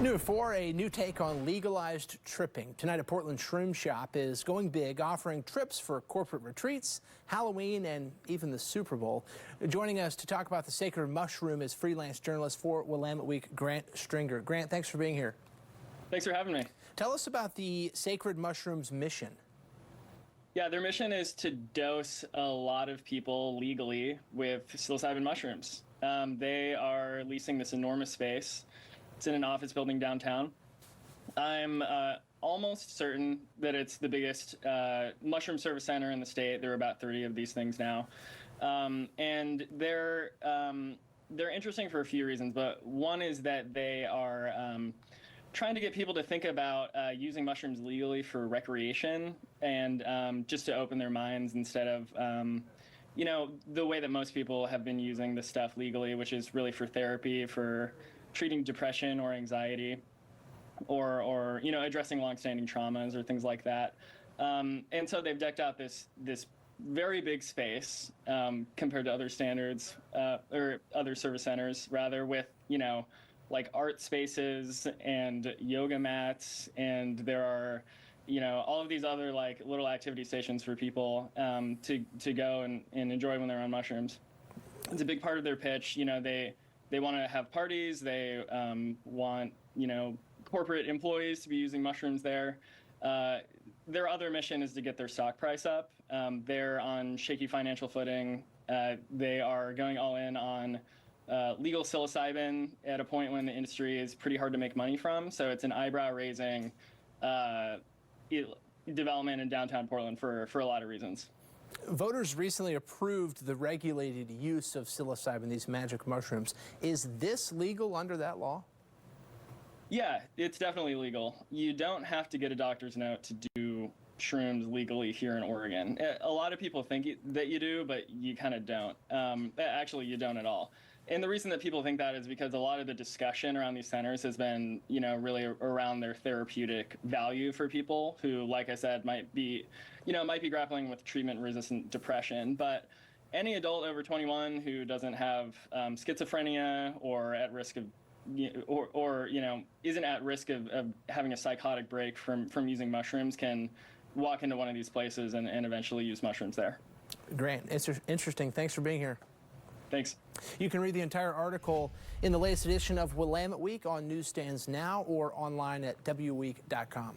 New at 4, a new take on legalized tripping. Tonight, a Portland shroom shop is going big, offering trips for corporate retreats, Halloween, and even the Super Bowl. Joining us to talk about the sacred mushroom is freelance journalist for Willamette Week, Grant Stringer. Grant, thanks for being here. Thanks for having me. Tell us about the sacred mushroom's mission. Yeah, their mission is to dose a lot of people legally with psilocybin mushrooms. They are leasing this enormous space. It's in an office building downtown. I'm almost certain that it's the biggest mushroom service center in the state. There are about 30 of these things now. And they're interesting for a few reasons, but one is that they are trying to get people to think about using mushrooms legally for recreation and just to open their minds instead of, you know, the way that most people have been using this stuff legally, which is really for therapy, for treating depression or anxiety, or you know, addressing longstanding traumas or things like that. And so they've decked out this very big space compared to other standards or other service centers, rather, with, you know, like art spaces and yoga mats, and there are, you know, all of these other like little activity stations for people to go and enjoy when they're on mushrooms. It's a big part of their pitch. You know, they want to have parties. They want, you know, corporate employees to be using mushrooms there. Their other mission is to get their stock price up. They're on shaky financial footing. They are going all in on legal psilocybin at a point when the industry is pretty hard to make money from. So it's an eyebrow-raising development in downtown Portland for a lot of reasons. Voters recently approved the regulated use of psilocybin, these magic mushrooms. Is this legal under that law? Yeah, it's definitely legal. You don't have to get a doctor's note to do shrooms legally here in Oregon. A lot of people think that you do, but you kind of don't. Actually, you don't at all. And the reason that people think that is because a lot of the discussion around these centers has been, you know, really around their therapeutic value for people who, like I said, might be grappling with treatment-resistant depression. But any adult over 21 who doesn't have schizophrenia or at risk of, or you know, isn't at risk of having a psychotic break from using mushrooms can walk into one of these places and eventually use mushrooms there. Grant, it's interesting. Thanks for being here. Thanks. You can read the entire article in the latest edition of Willamette Week on newsstands now or online at wweek.com.